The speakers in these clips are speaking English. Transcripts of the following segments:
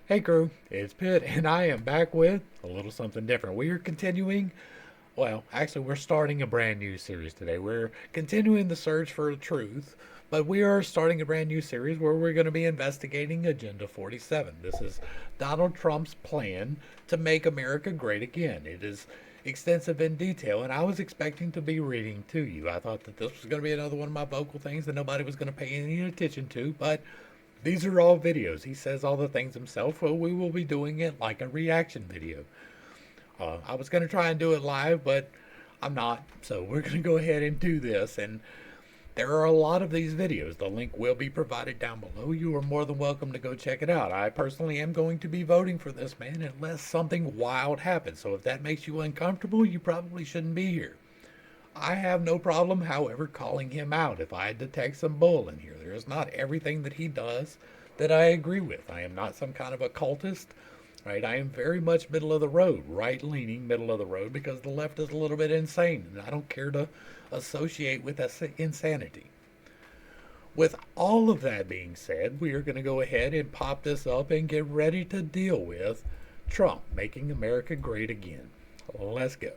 Hey crew, it's Pitt, and I am back with a little something different. We are continuing, we're starting a brand new series today. We're continuing the search for the truth, but we are starting a brand new series where we're going to be investigating Agenda 47. This is Donald Trump's plan to make America great again. It is extensive in detail, and I was expecting to be reading to you. I thought that this was going to be another one of my vocal things that nobody was going to pay any attention to, but these are all videos. He says all the things himself. Well, we will be doing it like a reaction video. I was going to try and do it live, but I'm not. So we're going to go ahead and do this. And there are a lot of these videos. The link will be provided down below. You are more than welcome to go check it out. I personally am going to be voting for this man unless something wild happens. So if that makes you uncomfortable, you probably shouldn't be here. I have no problem, however, calling him out if I detect some bull in here. There is not everything that he does that I agree with. I am not some kind of occultist, right? I am very much middle of the road, right leaning middle of the road, because the left is a little bit insane, and I don't care to associate with insanity. With all of that being said, we are going to go ahead and pop this up and get ready to deal with Trump making America great again. Let's go.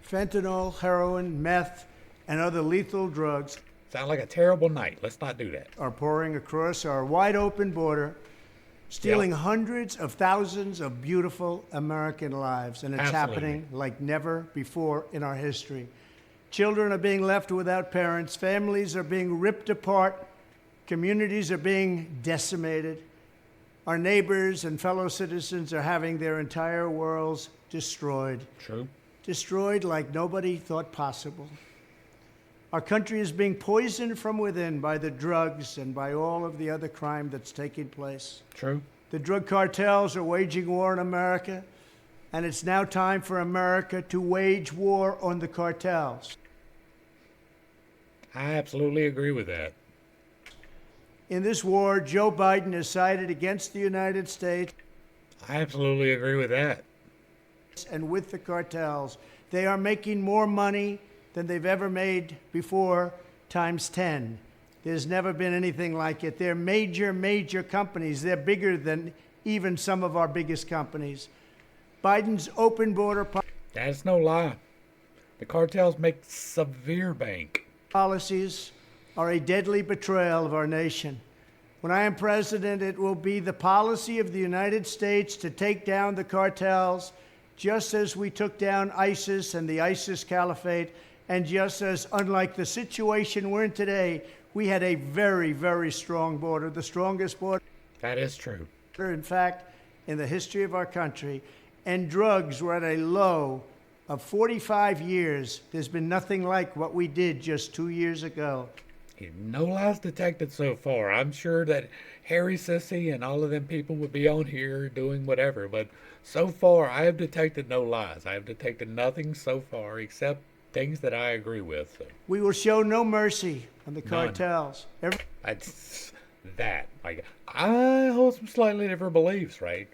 Fentanyl, heroin, meth, and other lethal drugs Sound like a terrible night. Let's not do that. are pouring across our wide open border, stealing hundreds of thousands of beautiful American lives. And it's happening like never before in our history. Children are being left without parents. Families are being ripped apart. Communities are being decimated. Our neighbors and fellow citizens are having their entire worlds destroyed. True. Destroyed like nobody thought possible. Our country is being poisoned from within by the drugs and by all of the other crime that's taking place. True. The drug cartels are waging war in America, and it's now time for America to wage war on the cartels. I absolutely agree with that. In this war, Joe Biden has sided against the United States I absolutely agree with that. and with the cartels. They are making more money than they've ever made before, times 10. There's never been anything like it. They're major, major companies. They're bigger than even some of our biggest companies. Biden's open border That's no lie. The cartels make severe bank. policies are a deadly betrayal of our nation. When I am president, it will be the policy of the United States to take down the cartels, just as we took down ISIS and the ISIS caliphate, and just as, unlike the situation we're in today, we had a very, very strong border, the strongest border, That is true. in fact, in the history of our country. And drugs were at a low of 45 years. There's been nothing like what we did just 2 years ago. No lies detected so far. I'm sure that Harry Sissy and all of them people would be on here doing whatever, but so far I have detected no lies. I have detected nothing so far except things that I agree with. So We will show no mercy on the None. cartels. that's that. Like, I hold some slightly different beliefs, right?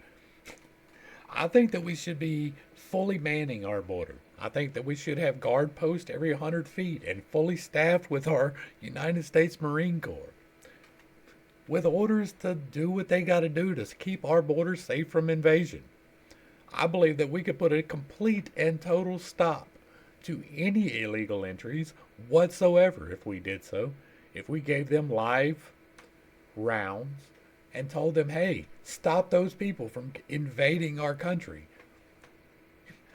I think that we should be fully manning our border. I think that we should have guard posts every 100 feet and fully staffed with our United States Marine Corps, with orders to do what they got to do to keep our borders safe from invasion. I believe that we could put a complete and total stop to any illegal entries whatsoever if we did so, if we gave them live rounds and told them, hey, stop those people from invading our country.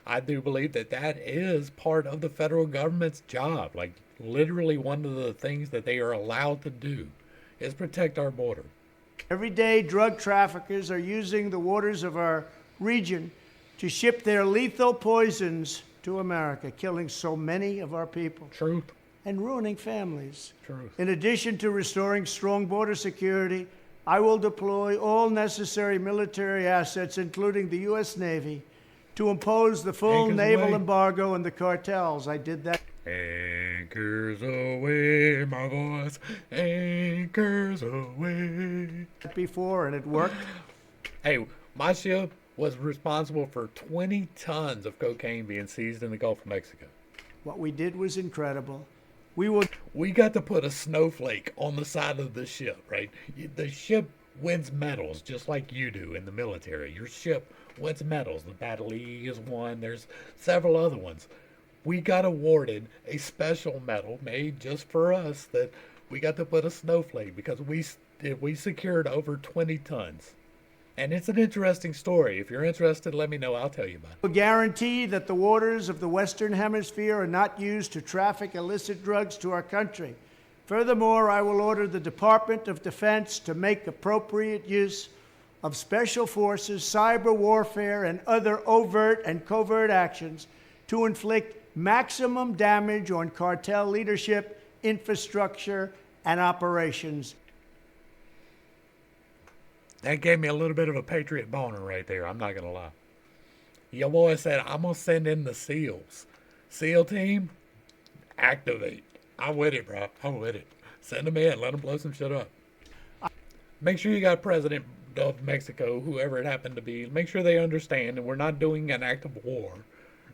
I do believe that that is part of the federal government's job. Like, literally one of the things that they are allowed to do is protect our border. Every day, drug traffickers are using the waters of our region to ship their lethal poisons to America, killing so many of our people Truth. and ruining families. Truth. In addition to restoring strong border security, I will deploy all necessary military assets, including the U.S. Navy, to impose the full Anchors naval away. embargo on the cartels. I did that Anchors away, my voice. Anchors away. before, and it worked. Hey, my ship was responsible for 20 tons of cocaine being seized in the Gulf of Mexico. What we did was incredible. We got to put a snowflake on the side of the ship, right? The ship wins medals just like you do in the military. Your ship wins medals. The Battle League is one. There's several other ones. We got awarded a special medal made just for us that we got to put a snowflake because we secured over 20 tons. And it's an interesting story. If you're interested, let me know. I'll tell you about it. Will guarantee that the waters of the Western Hemisphere are not used to traffic illicit drugs to our country. Furthermore, I will order the Department of Defense to make appropriate use of special forces, cyber warfare, and other overt and covert actions to inflict maximum damage on cartel leadership, infrastructure, and operations. That gave me a little bit of a patriot boner right there. I'm not going to lie. Your boy said, I'm going to send in the SEALs. SEAL team, activate. I'm with it, bro. I'm with it. Send them in. Let them blow some shit up. Make sure you got President of Mexico, whoever it happened to be. Make sure they understand that we're not doing an act of war,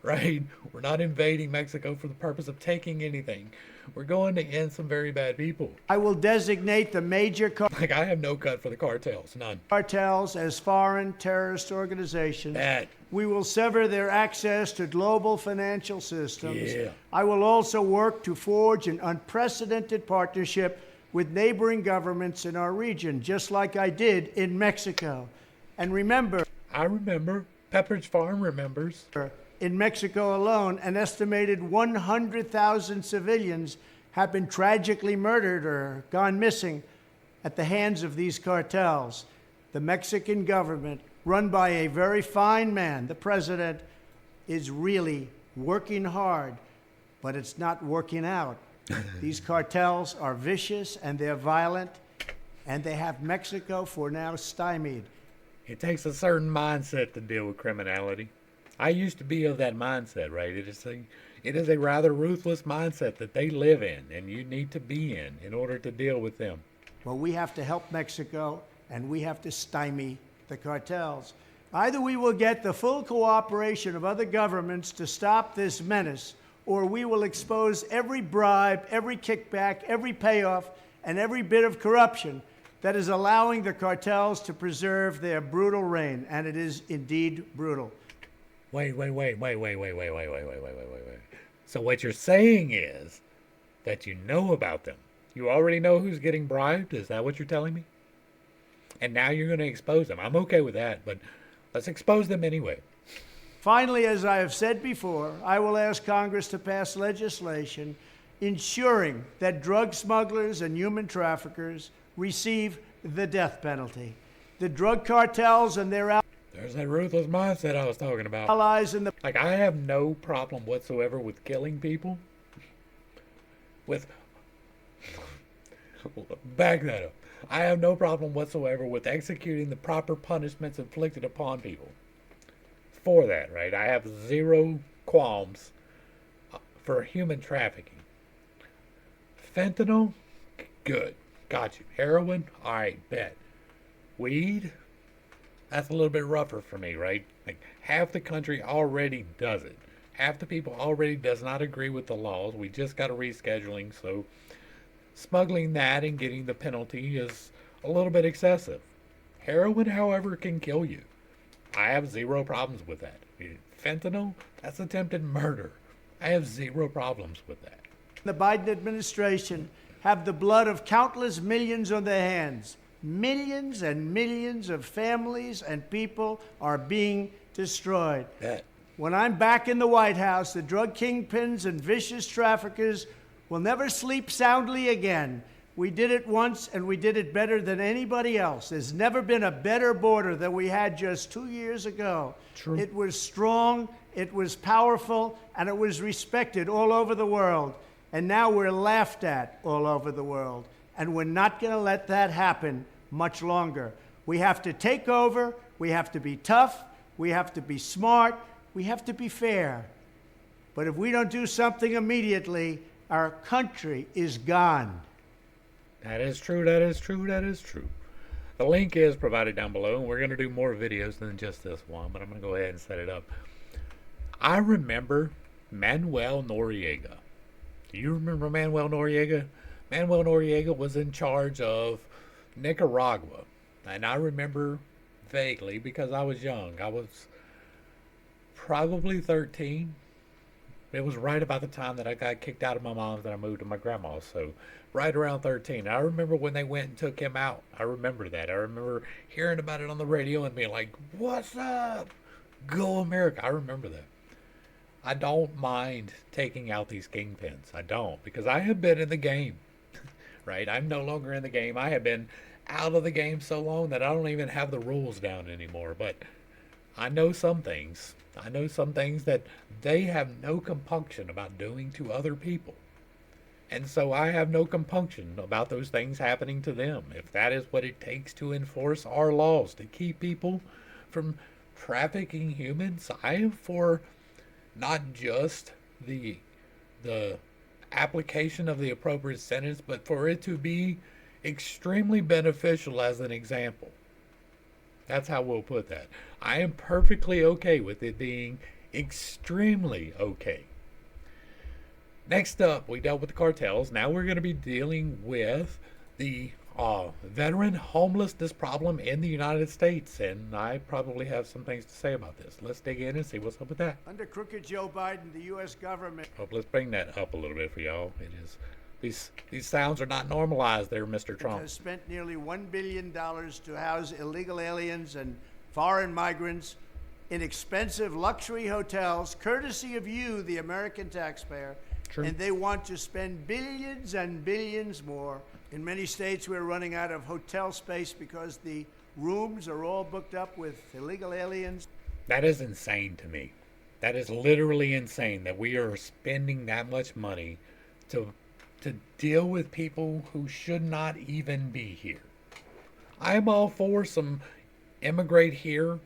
right? We're not invading Mexico for the purpose of taking anything. We're going to end some very bad people. I will designate the major Like, I have no cut for the cartels. None. cartels as foreign terrorist organizations. That. We will sever their access to global financial systems. Yeah. I will also work to forge an unprecedented partnership with neighboring governments in our region, just like I did in Mexico. And remember, I remember. Pepperidge Farm remembers. in Mexico alone, an estimated 100,000 civilians have been tragically murdered or gone missing at the hands of these cartels. The Mexican government, run by a very fine man, the president, is really working hard, but it's not working out. These cartels are vicious and they're violent, and they have Mexico for now stymied. It takes a certain mindset to deal with criminality. I used to be of that mindset, right? It is a rather ruthless mindset that they live in, and you need to be in order to deal with them. Well, we have to help Mexico, and we have to stymie the cartels. Either we will get the full cooperation of other governments to stop this menace, or we will expose every bribe, every kickback, every payoff, and every bit of corruption that is allowing the cartels to preserve their brutal reign. And it is indeed brutal. Wait. So what you're saying is that you know about them. You already know who's getting bribed? Is that what you're telling me? And now you're going to expose them. I'm okay with that, but let's expose them anyway. Finally, as I have said before, I will ask Congress to pass legislation ensuring that drug smugglers and human traffickers receive the death penalty. The drug cartels and their There's that ruthless mindset I was talking about. allies in the Like, I have no problem whatsoever with killing people. Back that up. I have no problem whatsoever with executing the proper punishments inflicted upon people. For that, right? I have zero qualms for human trafficking. Fentanyl, good. Got you. Heroin, alright, bet. Weed, that's a little bit rougher for me, right? Like, half the country already does it. Half the people already does not agree with the laws. We just got a rescheduling, so smuggling that and getting the penalty is a little bit excessive. Heroin, however, can kill you. I have zero problems with that. Fentanyl, that's attempted murder. I have zero problems with that. The Biden administration have the blood of countless millions on their hands. Millions and millions of families and people are being destroyed. Bet. When I'm back in the White House, the drug kingpins and vicious traffickers will never sleep soundly again. We did it once, and we did it better than anybody else. There's never been a better border than we had just 2 years ago. True. It was strong, it was powerful, and it was respected all over the world. And now we're laughed at all over the world. And we're not going to let that happen much longer. We have to take over. We have to be tough. We have to be smart. We have to be fair. But if we don't do something immediately, our country is gone. That is true, that is true, that is true. The link is provided down below, and we're going to do more videos than just this one, but I'm going to go ahead and set it up. I remember Manuel Noriega. Do you remember Manuel Noriega? Manuel Noriega was in charge of Nicaragua. And I remember vaguely because I was young. I was probably 13. It was right about the time that I got kicked out of my mom's and I moved to my grandma's. So, right around 13. I remember when they went and took him out. I remember that. I remember hearing about it on the radio and being like, "What's up? Go America." I remember that. I don't mind taking out these kingpins. I don't, because I have been in the game, right? I'm no longer in the game. I have been out of the game so long that I don't even have the rules down anymore. But I know some things. I know some things that they have no compunction about doing to other people. And so I have no compunction about those things happening to them. If that is what it takes to enforce our laws to keep people from trafficking humans, I am for not just the application of the appropriate sentence, but for it to be extremely beneficial as an example. That's how we'll put that. I am perfectly okay with it being extremely okay. Next up, we dealt with the cartels. Now we're going to be dealing with the veteran homelessness problem in the United States. And I probably have some things to say about this. Let's dig in and see what's up with that. Under crooked Joe Biden, the U.S. government. Let's bring that up a little bit for y'all. It is these sounds are not normalized there, Mr. Trump. Has spent nearly $1 billion to house illegal aliens and foreign migrants in expensive luxury hotels, courtesy of you, the American taxpayer. True. And they want to spend billions and billions more. In many states, we're running out of hotel space because the rooms are all booked up with illegal aliens. That is insane to me. That is literally insane that we are spending that much money to deal with people who should not even be here. I'm all for some immigrate here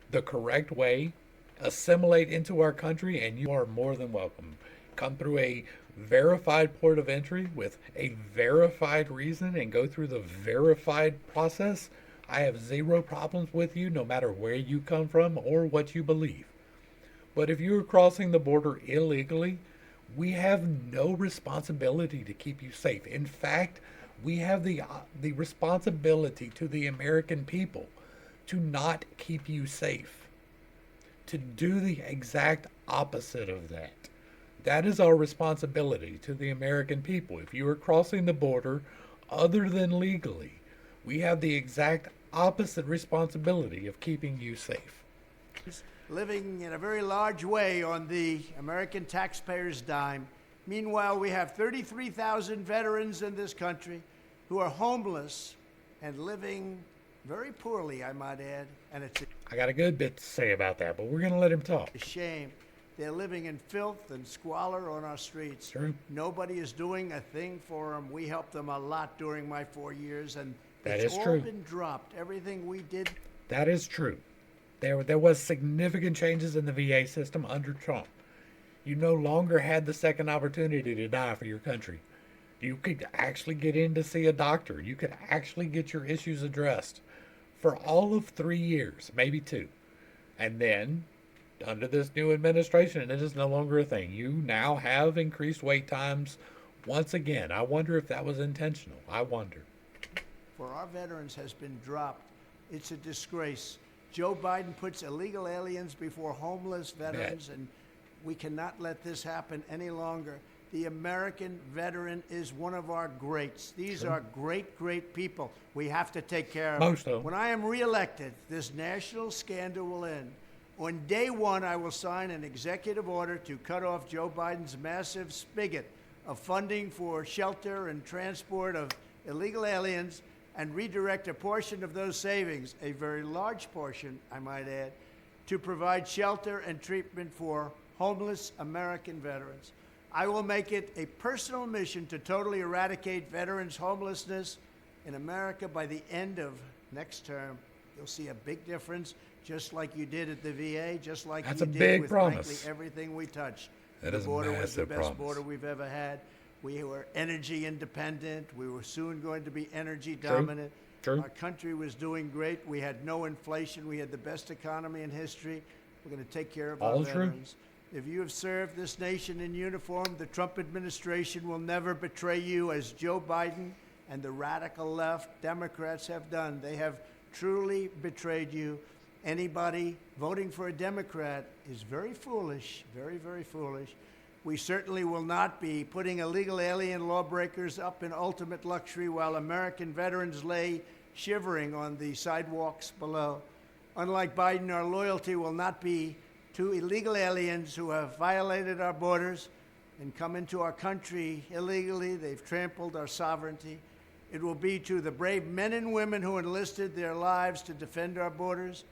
the correct way, assimilate into our country, and you are more than welcome. Come through a verified port of entry with a verified reason and go through the verified process. I have zero problems with you no matter where you come from or what you believe. But if you are crossing the border illegally, we have no responsibility to keep you safe. In fact, we have the responsibility to the American people to not keep you safe, to do the exact opposite of that. That is our responsibility to the American people. If you are crossing the border other than legally, we have the exact opposite responsibility of keeping you safe. Living in a very large way on the American taxpayer's dime. Meanwhile, we have 33,000 veterans in this country who are homeless and living very poorly, I might add. And it's I got a good bit to say about that, but we're going to let him talk. a shame. They're living in filth and squalor on our streets. True. Nobody is doing a thing for them. We helped them a lot during my 4 years, and That it's is all true. been dropped. Everything we did. That is true. There was significant changes in the VA system under Trump. You no longer had the second opportunity to die for your country. You could actually get in to see a doctor. You could actually get your issues addressed for all of 3 years, maybe 2. And then, under this new administration, it is no longer a thing. You now have increased wait times once again. I wonder if that was intentional. I wonder. For our veterans has been dropped. It's a disgrace. Joe Biden puts illegal aliens before homeless veterans, and we cannot let this happen any longer. The American veteran is one of our greats. These are great, great people. We have to take care of Most of them. them. When I am reelected, this national scandal will end. On day one, I will sign an executive order to cut off Joe Biden's massive spigot of funding for shelter and transport of illegal aliens and redirect a portion of those savings, a very large portion, I might add, to provide shelter and treatment for homeless American veterans. I will make it a personal mission to totally eradicate veterans' homelessness in America by the end of next term. You'll see a big difference, just like you did at the VA, just like That's you a did big with promise. frankly everything we touched. That The is a border was the massive best promise. border we've ever had. We were energy independent. We were soon going to be energy dominant. True. Our country was doing great. We had no inflation. We had the best economy in history. We're going to take care of our All true. veterans. If you have served this nation in uniform, the Trump administration will never betray you as Joe Biden and the radical left Democrats have done. They have truly betrayed you. Anybody voting for a Democrat is very foolish, very, very foolish. We certainly will not be putting illegal alien lawbreakers up in ultimate luxury while American veterans lay shivering on the sidewalks below. Unlike Biden, our loyalty will not be to illegal aliens who have violated our borders and come into our country illegally. They've trampled our sovereignty. It will be to the brave men and women who enlisted their lives to defend our borders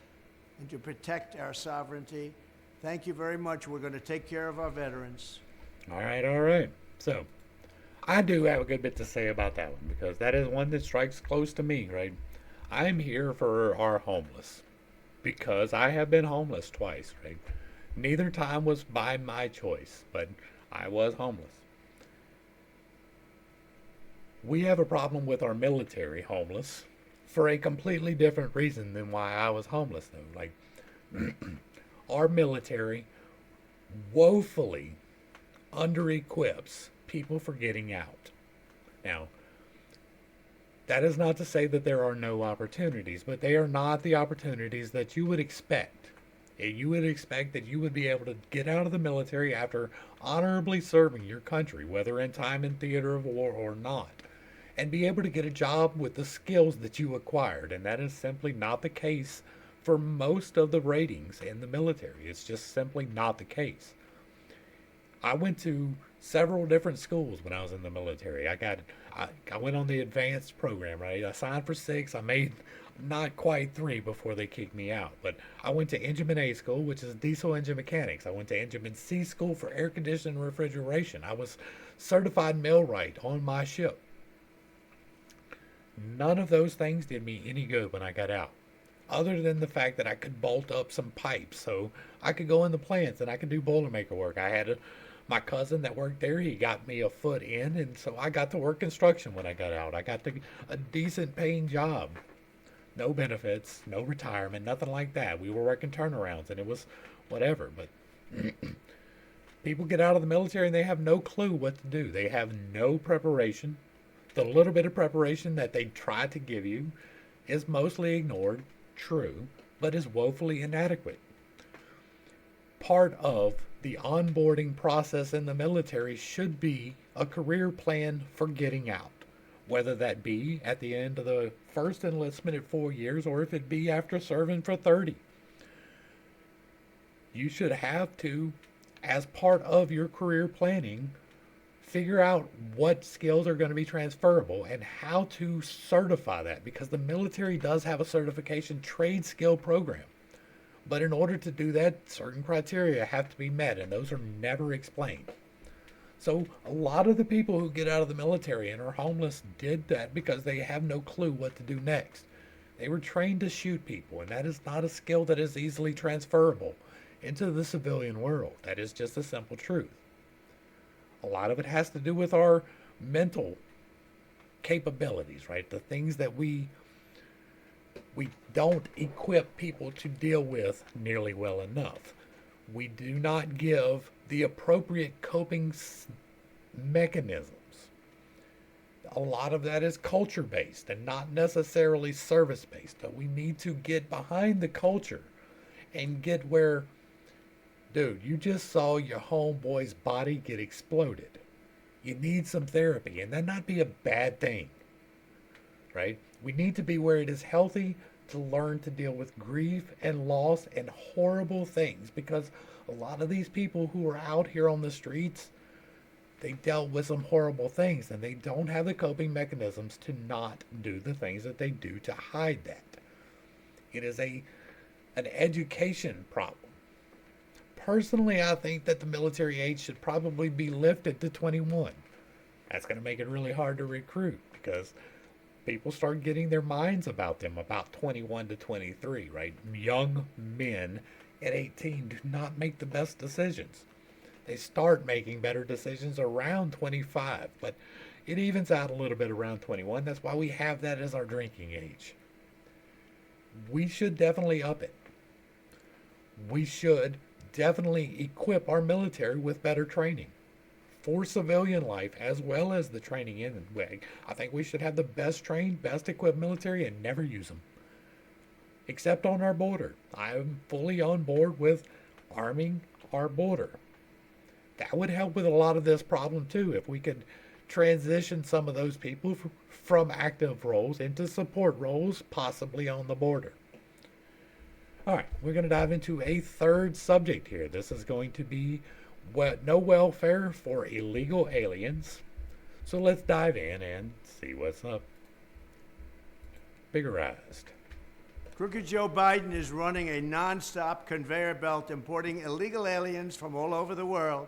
and to protect our sovereignty. Thank you very much. We're going to take care of our veterans. All right, all right. So, I do have a good bit to say about that one because that is one that strikes close to me, right? I'm here for our homeless because I have been homeless twice, right? Neither time was by my choice, but I was homeless. We have a problem with our military homeless for a completely different reason than why I was homeless, though. Like, our military woefully under-equips people for getting out. Now, that is not to say that there are no opportunities, but they are not the opportunities that you would expect. You would expect that you would be able to get out of the military after honorably serving your country, whether in time in theater of war or not, and be able to get a job with the skills that you acquired. And that is simply not the case for most of the ratings in the military. It's just simply not the case. I went to several different schools when I was in the military. I went on the advanced program, right? I signed for 6. I made not quite 3 before they kicked me out. But I went to Engine A school, which is diesel engine mechanics. I went to Engine C school for air conditioning and refrigeration. I was certified millwright on my ship. None of those things did me any good when I got out, other than the fact that I could bolt up some pipes, so I could go in the plants and I could do Boilermaker work. I had my cousin that worked there. He got me a foot in, and so I got to work construction when I got out. I got a decent paying job. No benefits, no retirement, nothing like that. We were working turnarounds, and it was whatever. But people get out of the military and they have no clue what to do. They have no preparation. The little bit of preparation that they try to give you is mostly ignored, true, but is woefully inadequate. Part of the onboarding process in the military should be a career plan for getting out, whether that be at the end of the first enlistment at 4 years or if it be after serving for 30. You should have to, as part of your career planning, figure out what skills are going to be transferable and how to certify that, because the military does have a certification trade skill program. But in order to do that, certain criteria have to be met, and those are never explained. So a lot of the people who get out of the military and are homeless did that because they have no clue what to do next. They were trained to shoot people, and that is not a skill that is easily transferable into the civilian world. That is just a simple truth. A lot of it has to do with our mental capabilities, right? The things that we don't equip people to deal with nearly well enough. We do not give the appropriate coping mechanisms. A lot of that is culture-based and not necessarily service-based, but we need to get behind the culture and get where, dude, you just saw your homeboy's body get exploded. You need some therapy, and that not be a bad thing, right? We need to be where it is healthy to learn to deal with grief and loss and horrible things, because a lot of these people who are out here on the streets, they dealt with some horrible things, and they don't have the coping mechanisms to not do the things that they do to hide that. It is an education problem. Personally, I think that the military age should probably be lifted to 21. That's going to make it really hard to recruit because people start getting their minds about them about 21 to 23, right? Young men at 18 do not make the best decisions. They start making better decisions around 25, but it evens out a little bit around 21. That's why we have that as our drinking age. We should definitely up it. We should definitely equip our military with better training for civilian life as well as the training in the way. I think we should have the best trained, best equipped military and never use them. Except on our border. I'm fully on board with arming our border. That would help with a lot of this problem too if we could transition some of those people from active roles into support roles, possibly on the border. All right, we're going to dive into a third subject here. This is going to be no welfare for illegal aliens. So let's dive in and see what's up. Biggerized. Crooked Joe Biden is running a nonstop conveyor belt importing illegal aliens from all over the world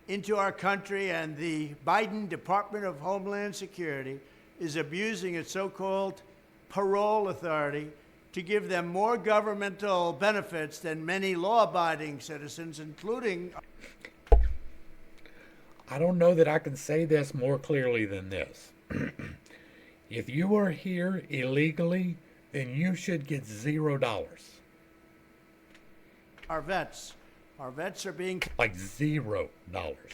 into our country, and the Biden Department of Homeland Security is abusing its so-called parole authority to give them more governmental benefits than many law-abiding citizens, including... I don't know that I can say this more clearly than this. If you are here illegally, then you should get $0. Our vets are being like $0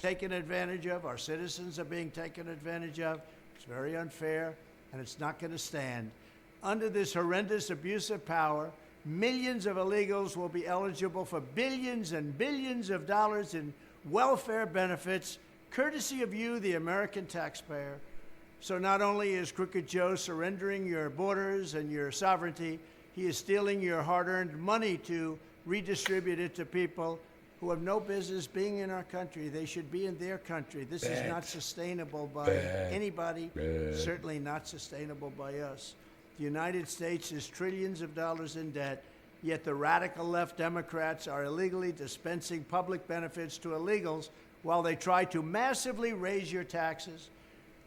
taken advantage of. Our citizens are being taken advantage of. It's very unfair, and it's not going to stand. Under this horrendous abuse of power, millions of illegals will be eligible for billions and billions of dollars in welfare benefits, courtesy of you, the American taxpayer. So not only is Crooked Joe surrendering your borders and your sovereignty, he is stealing your hard-earned money to redistribute it to people who have no business being in our country. They should be in their country. This is not sustainable by anybody, certainly not sustainable by us. The United States is trillions of dollars in debt, yet the radical left Democrats are illegally dispensing public benefits to illegals while they try to massively raise your taxes.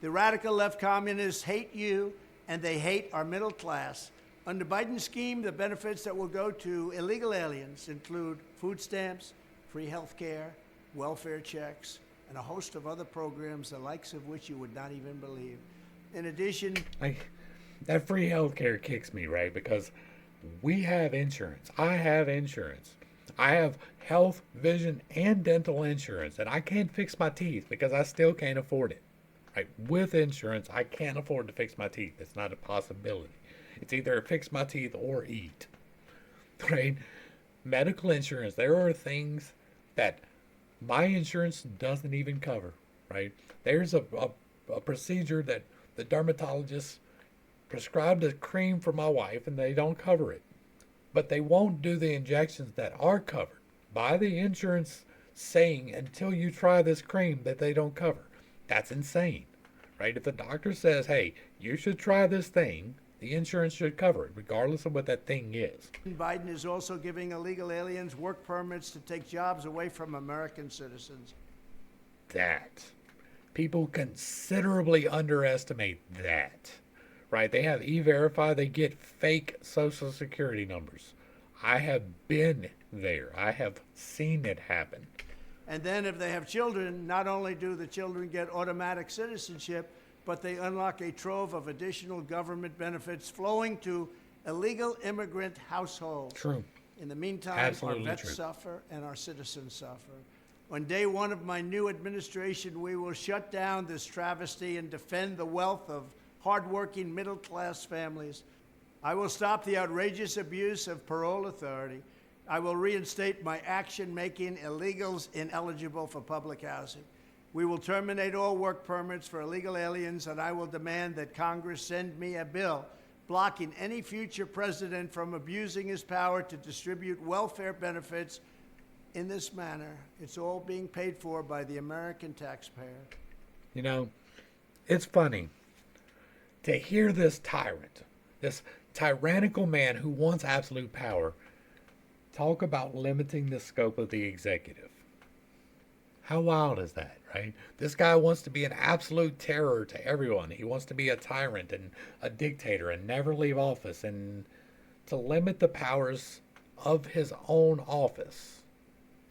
The radical left communists hate you, and they hate our middle class. Under Biden's scheme, the benefits that will go to illegal aliens include food stamps, free health care, welfare checks, and a host of other programs, the likes of which you would not even believe. In addition... That free health care kicks me, right? Because we have insurance. I have insurance. I have health, vision, and dental insurance, and I can't fix my teeth because I still can't afford it. Right? With insurance, I can't afford to fix my teeth. It's not a possibility. It's either fix my teeth or eat. Right? Medical insurance, there are things that my insurance doesn't even cover. Right? There's a procedure that the dermatologist prescribed a cream for my wife, and they don't cover it. But they won't do the injections that are covered by the insurance, saying until you try this cream that they don't cover. That's insane, right? If the doctor says, hey, you should try this thing, the insurance should cover it, regardless of what that thing is. Biden is also giving illegal aliens work permits to take jobs away from American citizens. That. People considerably underestimate that, right? They have E-Verify, they get fake Social Security numbers. I have been there. I have seen it happen. And then if they have children, not only do the children get automatic citizenship, but they unlock a trove of additional government benefits flowing to illegal immigrant households. True. In the meantime, Absolutely our vets true. suffer and our citizens suffer. On day one of my new administration, we will shut down this travesty and defend the wealth of hardworking middle-class families. I will stop the outrageous abuse of parole authority. I will reinstate my action making illegals ineligible for public housing. We will terminate all work permits for illegal aliens, and I will demand that Congress send me a bill blocking any future president from abusing his power to distribute welfare benefits in this manner. It's all being paid for by the American taxpayer. You know, it's funny to hear this tyrant, this tyrannical man who wants absolute power, talk about limiting the scope of the executive. How wild is that, right? This guy wants to be an absolute terror to everyone. He wants to be a tyrant and a dictator and never leave office, and to limit the powers of his own office.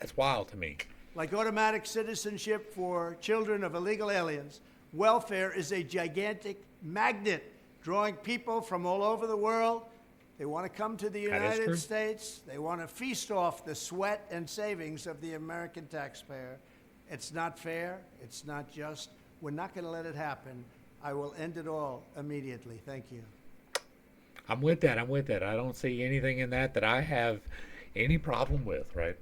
That's wild to me. Like automatic citizenship for children of illegal aliens, welfare is a gigantic magnet drawing people from all over the world. They want to come to the United States. They want to feast off the sweat and savings of the American taxpayer. It's not fair. It's not just. We're not going to let it happen. I will end it all immediately. Thank you. I'm with that. I'm with that. I don't see anything in that I have any problem with, right?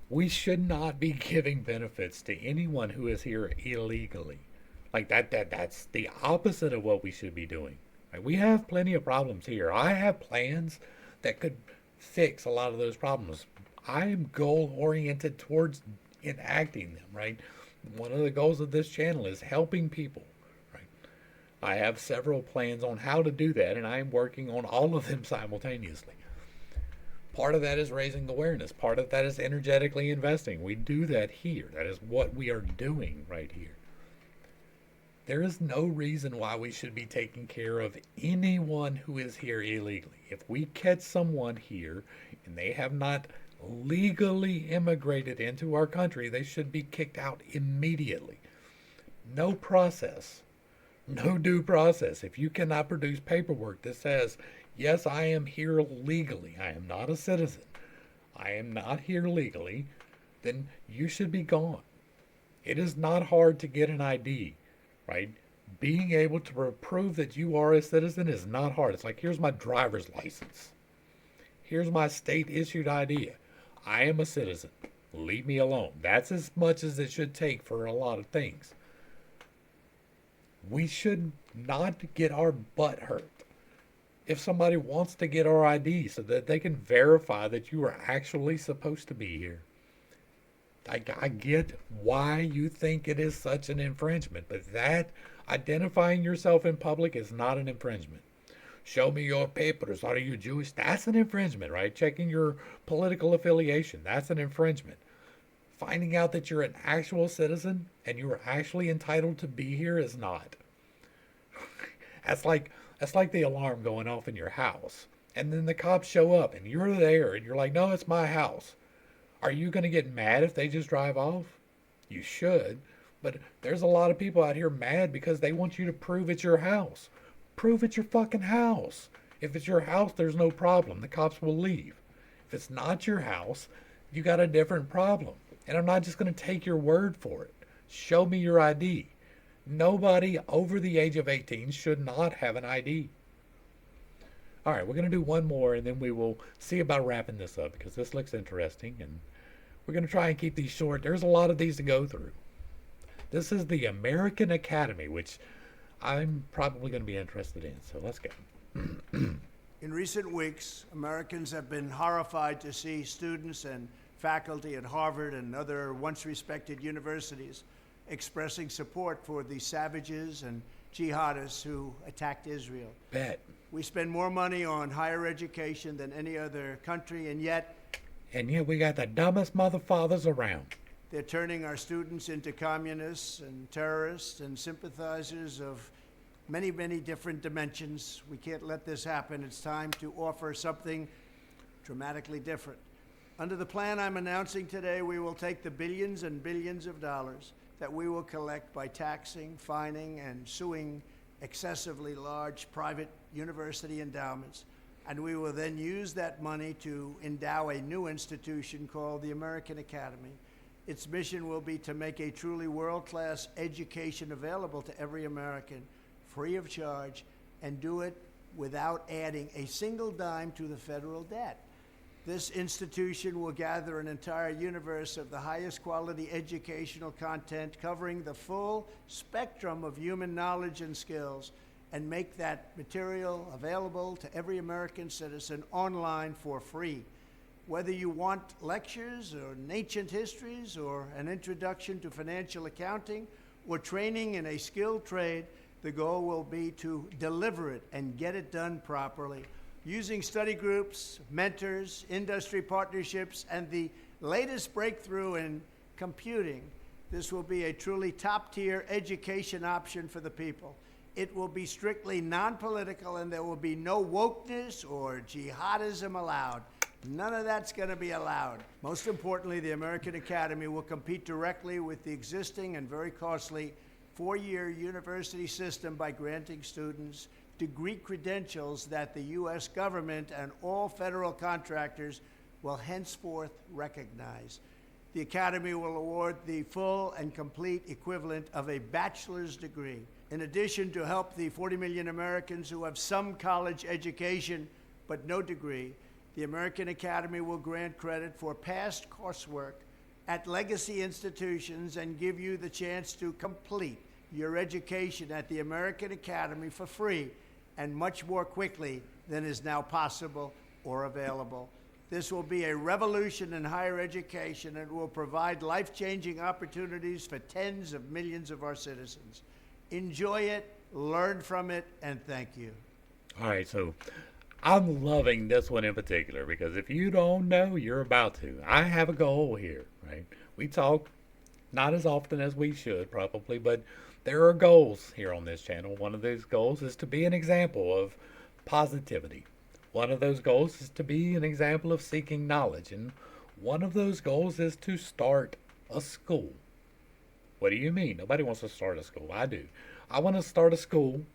We should not be giving benefits to anyone who is here illegally. Like that's the opposite of what we should be doing. Like, we have plenty of problems here. I have plans that could fix a lot of those problems. I am goal oriented towards enacting them, right? One of the goals of this channel is helping people, right? I have several plans on how to do that, and I am working on all of them simultaneously. Part of that is raising awareness. Part of that is energetically investing. We do that here. That is what we are doing right here. There is no reason why we should be taking care of anyone who is here illegally. If we catch someone here and they have not legally immigrated into our country, they should be kicked out immediately. No process. No due process. If you cannot produce paperwork that says, yes, I am here legally, I am not a citizen, I am not here legally, then you should be gone. It is not hard to get an ID, right? Being able to prove that you are a citizen is not hard. It's like, here's my driver's license. Here's my state issued ID. I am a citizen. Leave me alone. That's as much as it should take for a lot of things. We should not get our butt hurt if somebody wants to get our ID so that they can verify that you are actually supposed to be here. I get why you think it is such an infringement, but that identifying yourself in public is not an infringement. Show me your papers. Are you Jewish? That's an infringement, right? Checking your political affiliation. That's an infringement. Finding out that you're an actual citizen and you are actually entitled to be here is not. That's like the alarm going off in your house. And then the cops show up and you're there and you're like, no, it's my house. Are you going to get mad if they just drive off? You should. But there's a lot of people out here mad because they want you to prove it's your house. Prove it's your fucking house. If it's your house, there's no problem. The cops will leave. If it's not your house, you got a different problem. And I'm not just going to take your word for it. Show me your ID. Nobody over the age of 18 should not have an ID. All right, we're going to do one more and then we will see about wrapping this up because this looks interesting and we're going to try and keep these short. There's a lot of these to go through. This is the American Academy, which I'm probably going to be interested in. So let's go. In recent weeks, Americans have been horrified to see students and faculty at Harvard and other once respected universities expressing support for the savages and jihadists who attacked Israel. Bet. We spend more money on higher education than any other country, and yet we got the dumbest motherfathers around. They're turning our students into communists and terrorists and sympathizers of many, many different dimensions. We can't let this happen. It's time to offer something dramatically different. Under the plan I'm announcing today, we will take the billions and billions of dollars that we will collect by taxing, fining, and suing excessively large private university endowments, and we will then use that money to endow a new institution called the American Academy. Its mission will be to make a truly world-class education available to every American, free of charge, and do it without adding a single dime to the federal debt. This institution will gather an entire universe of the highest quality educational content covering the full spectrum of human knowledge and skills and make that material available to every American citizen online for free. Whether you want lectures or ancient histories or an introduction to financial accounting or training in a skilled trade, the goal will be to deliver it and get it done properly. Using study groups, mentors, industry partnerships, and the latest breakthrough in computing, this will be a truly top-tier education option for the people. It will be strictly non-political, and there will be no wokeness or jihadism allowed. None of that's going to be allowed. Most importantly, the American Academy will compete directly with the existing and very costly four-year university system by granting students degree credentials that the U.S. government and all federal contractors will henceforth recognize. The Academy will award the full and complete equivalent of a bachelor's degree. In addition, to help the 40 million Americans who have some college education but no degree, the American Academy will grant credit for past coursework at legacy institutions and give you the chance to complete your education at the American Academy for free and much more quickly than is now possible or available. This will be a revolution in higher education and will provide life-changing opportunities for tens of millions of our citizens. Enjoy it, learn from it, and thank you. All right, so I'm loving this one in particular because if you don't know, you're about to. I have a goal here, right? We talk not as often as we should, probably, but there are goals here on this channel. One of those goals is to be an example of positivity. One of those goals is to be an example of seeking knowledge. And one of those goals is to start a school. What do you mean? Nobody wants to start a school. I do. I want to start a school,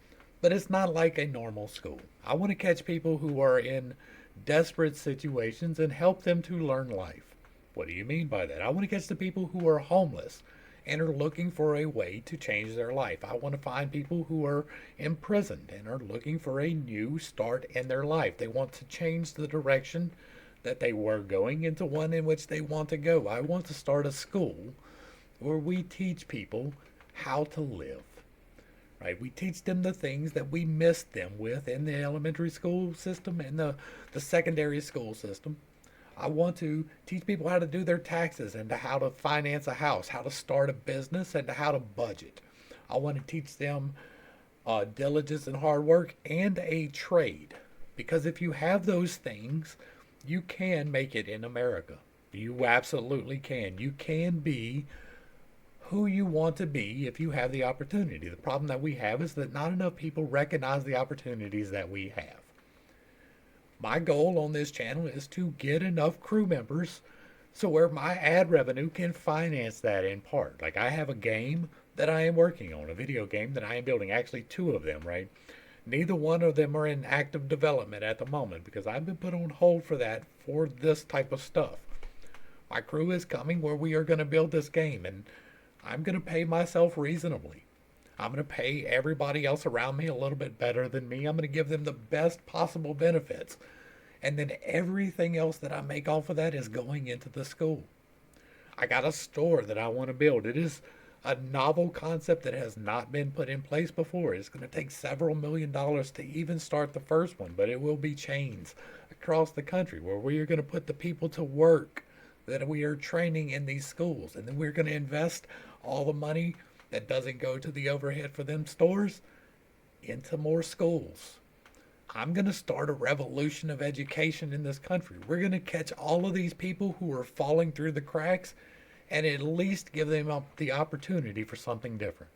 but it's not like a normal school. I want to catch people who are in desperate situations and help them to learn life. What do you mean by that? I want to catch the people who are homeless and are looking for a way to change their life. I want to find people who are imprisoned and are looking for a new start in their life. They want to change the direction that they were going into one in which they want to go. I want to start a school where we teach people how to live. Right? We teach them the things that we missed them with in the elementary school system and the secondary school system. I want to teach people how to do their taxes and to how to finance a house, how to start a business, and to how to budget. I want to teach them diligence and hard work and a trade. Because if you have those things, you can make it in America. You absolutely can. You can be who you want to be if you have the opportunity. The problem that we have is that not enough people recognize the opportunities that we have. My goal on this channel is to get enough crew members so where my ad revenue can finance that in part. Like I have a game that I am working on, a video game that I am building, actually two of them, right? Neither one of them are in active development at the moment because I've been put on hold for that for this type of stuff. My crew is coming where we are going to build this game and I'm going to pay myself reasonably. I'm going to pay everybody else around me a little bit better than me. I'm going to give them the best possible benefits. And then everything else that I make off of that is going into the school. I got a store that I want to build. It is a novel concept that has not been put in place before. It's going to take several $1,000,000 to even start the first one, but it will be chains across the country where we are going to put the people to work that we are training in these schools. And then we're going to invest all the money that doesn't go to the overhead for them stores into more schools. I'm going to start a revolution of education in this country. We're going to catch all of these people who are falling through the cracks and at least give them the opportunity for something different.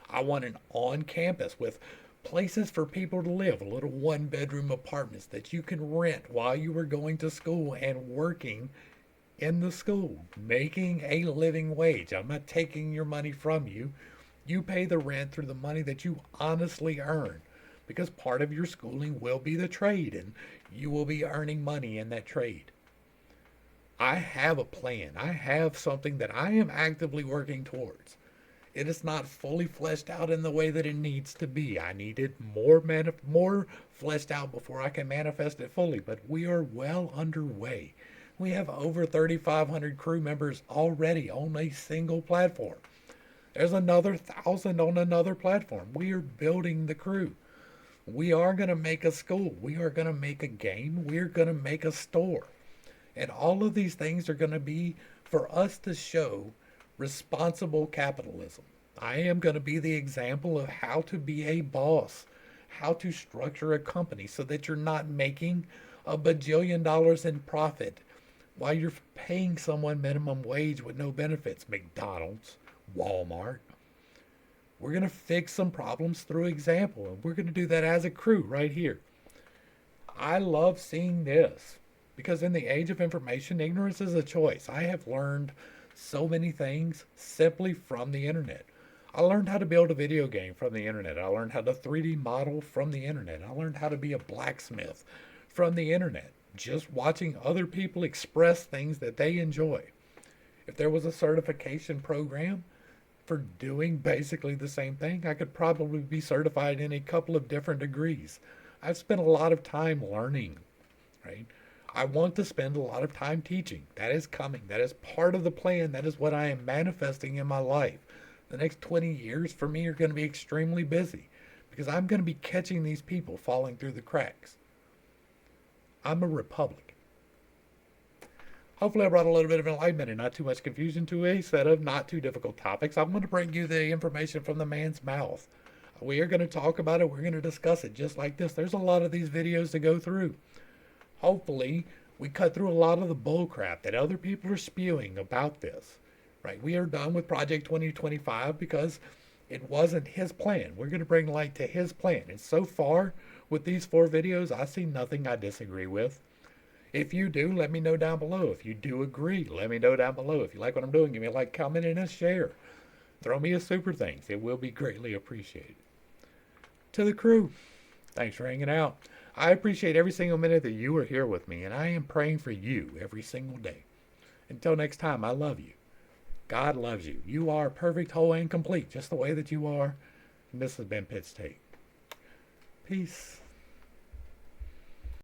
I want an on-campus with places for people to live, little one-bedroom apartments that you can rent while you are going to school and working in the school, making a living wage. I'm not taking your money from you. You pay the rent through the money that you honestly earn because part of your schooling will be the trade and you will be earning money in that trade. I have a plan. I have something that I am actively working towards. It is not fully fleshed out in the way that it needs to be. I need it more fleshed out before I can manifest it fully, but we are well underway. We have over 3,500 crew members already on a single platform. There's another 1,000 on another platform. We are building the crew. We are going to make a school. We are going to make a game. We're going to make a store. And all of these things are going to be for us to show responsible capitalism. I am going to be the example of how to be a boss, how to structure a company so that you're not making $1 bajillion in profit while you're paying someone minimum wage with no benefits. McDonald's, Walmart. We're going to fix some problems through example, and we're going to do that as a crew right here. I love seeing this because in the age of information, ignorance is a choice. I have learned so many things simply from the internet. I learned how to build a video game from the internet. I learned how to 3D model from the internet. I learned how to be a blacksmith from the internet. Just watching other people express things that they enjoy. If there was a certification program for doing basically the same thing, I could probably be certified in a couple of different degrees. I've spent a lot of time learning, right? I want to spend a lot of time teaching. That is coming. That is part of the plan. That is what I am manifesting in my life. The next 20 years for me are going to be extremely busy because I'm going to be catching these people falling through the cracks. I'm a Republican. Hopefully I brought a little bit of enlightenment and not too much confusion to a set of not too difficult topics. I'm going to bring you the information from the man's mouth. We are going to talk about it. We're going to discuss it just like this. There's a lot of these videos to go through. Hopefully we cut through a lot of the bull crap that other people are spewing about this. Right? We are done with Project 2025 because it wasn't his plan. We're going to bring light to his plan. And so far with these 4 videos, I see nothing I disagree with. If you do, let me know down below. If you do agree, let me know down below. If you like what I'm doing, give me a like, comment, and a share. Throw me a super thanks. It will be greatly appreciated. To the crew, thanks for hanging out. I appreciate every single minute that you are here with me, and I am praying for you every single day. Until next time, I love you. God loves you. You are perfect, whole, and complete, just the way that you are. And this has been Pitt's Take. Peace.